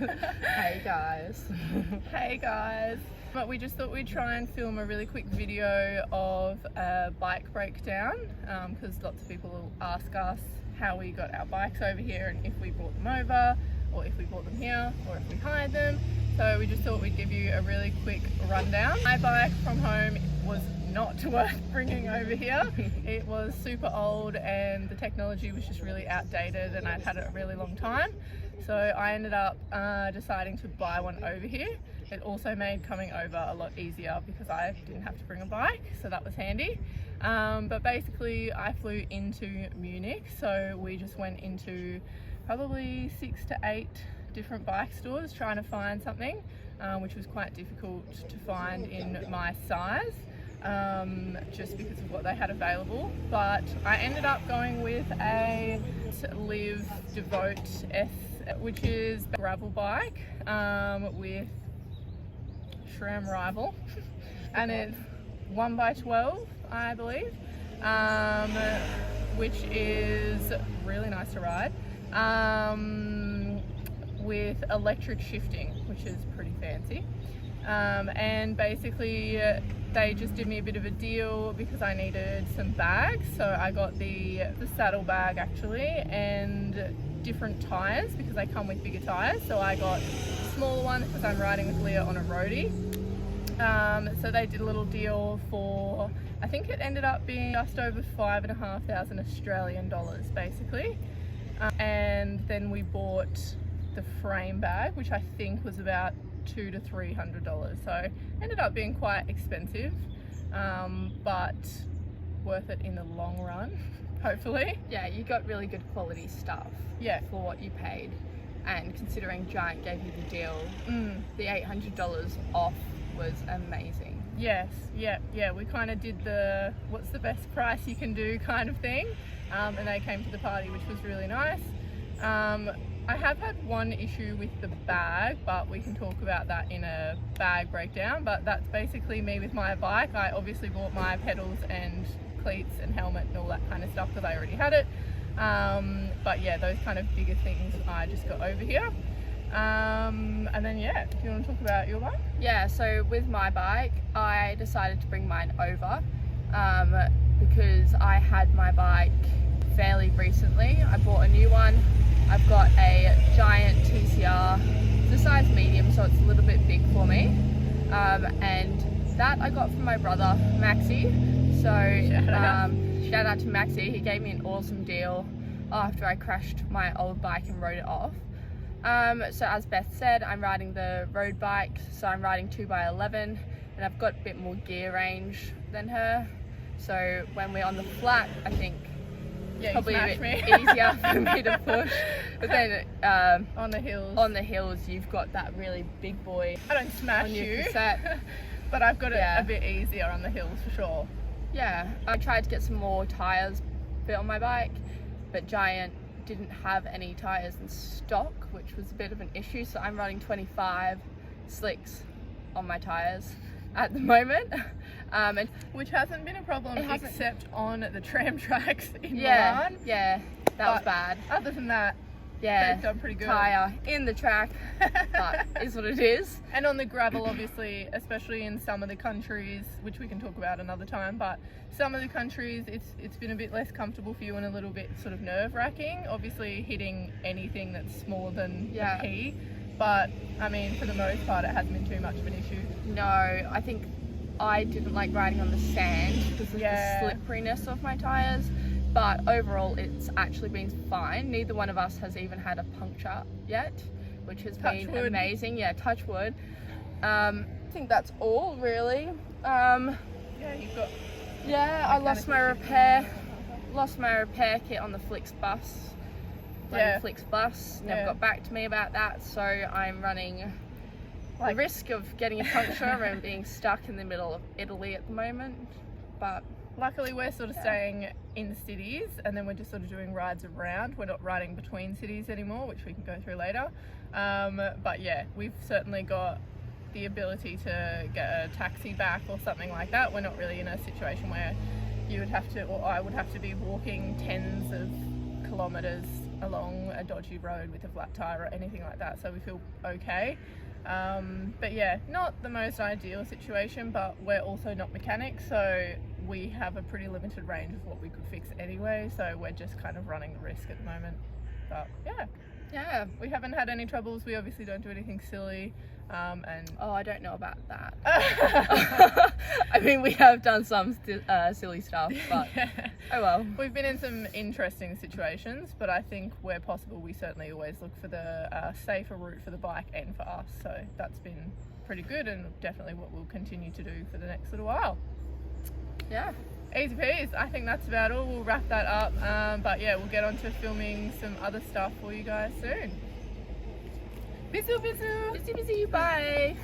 Hey guys. Hey guys. But we just thought we'd try and film a really quick video of a bike breakdown because lots of people will ask us how we got our bikes over here and if we brought them over or if we bought them here or if we hired them. So we just thought we'd give you a really quick rundown. My bike from home was not worth bringing over here. It was super old and the technology was just really outdated and I'd had it a really long time. So I ended up deciding to buy one over here. It also made coming over a lot easier because I didn't have to bring a bike, so that was handy. But basically I flew into Munich, so we just went into probably 6 to 8 different bike stores trying to find something, which was quite difficult to find in my size. Just because of what they had available, but I ended up going with a Live Devote S, which is a gravel bike with SRAM rival, and it's 1x12, I believe, which is really nice to ride, with electric shifting, which is pretty fancy. And basically they just did me a bit of a deal because I needed some bags, so I got the saddle bag actually and different tires because they come with bigger tires. So I got smaller ones because I'm riding with Leah on a roadie. So they did a little deal for, I think it ended up being just over 5,500 Australian dollars basically. And then we bought the frame bag, which I think was about $200 to $300, so ended up being quite expensive, but worth it in the long run, hopefully. Yeah, you got really good quality stuff. Yeah, for what you paid, and considering Giant gave you the deal, the $800 off was amazing. Yes, yeah, we kind of did the what's the best price you can do kind of thing, and they came to the party, which was really nice. I have had one issue with the bag, but we can talk about that in a bag breakdown. But that's basically me with my bike. I obviously bought my pedals and cleats and helmet and all that kind of stuff because I already had it. But yeah, those kind of bigger things I just got over here. And then yeah, do you want to talk about your bike? Yeah, so with my bike, I decided to bring mine over because I had my bike fairly recently. I bought a new one. I've got a Giant TCR, it's a size medium, so it's a little bit big for me. And that I got from my brother, Maxi. So shout out to Maxi, he gave me an awesome deal after I crashed my old bike and rode it off. So as Beth said, I'm riding the road bike, so I'm riding 2x11, and I've got a bit more gear range than her. So when we're on the flat, I think probably a bit easier for me to push, but then on the hills you've got that really big boy. I don't smash you, but I've got it a bit easier on the hills for sure. Yeah, I tried to get some more tires fit on my bike, but Giant didn't have any tires in stock, which was a bit of an issue, so I'm running 25 slicks on my tires at the moment, and which hasn't been a problem except on the tram tracks in Milan. Milan. Yeah, that was bad. Other than that, yeah, they've done pretty good. Tire in the track, but is what it is. And on the gravel, obviously, especially in some of the countries, which we can talk about another time, but some of the countries, it's been a bit less comfortable for you and a little bit sort of nerve-wracking. Obviously, hitting anything that's smaller than a pea. But I mean, for the most part, it hasn't been too much of an issue. No, I think I didn't like riding on the sand because of the slipperiness of my tires. But overall, it's actually been fine. Neither one of us has even had a puncture yet, which has been amazing. Yeah, touch wood. I think that's all really. Yeah, you've got. Yeah, I lost my repair kit on the Flix bus. Flix bus never got back to me about that, so I'm running the risk of getting a puncture and being stuck in the middle of Italy at the moment. But luckily we're sort of staying in cities, and then we're just sort of doing rides around. We're not riding between cities anymore, which we can go through later. But yeah, we've certainly got the ability to get a taxi back or something like that. We're not really in a situation where you would have to, or I would have to be walking tens of kilometers along a dodgy road with a flat tire or anything like that, so we feel okay. But yeah, not the most ideal situation, but we're also not mechanics, so we have a pretty limited range of what we could fix anyway, so we're just kind of running the risk at the moment. But yeah, we haven't had any troubles. We obviously don't do anything silly. And oh, I don't know about that. I mean, we have done some silly stuff, but yeah. Oh well. We've been in some interesting situations, but I think where possible we certainly always look for the safer route for the bike and for us, so that's been pretty good and definitely what we'll continue to do for the next little while. Yeah. Easy peas. I think that's about all. We'll wrap that up, but yeah, we'll get on to filming some other stuff for you guys soon. Bisous, bisous. Busy, busy. Bye.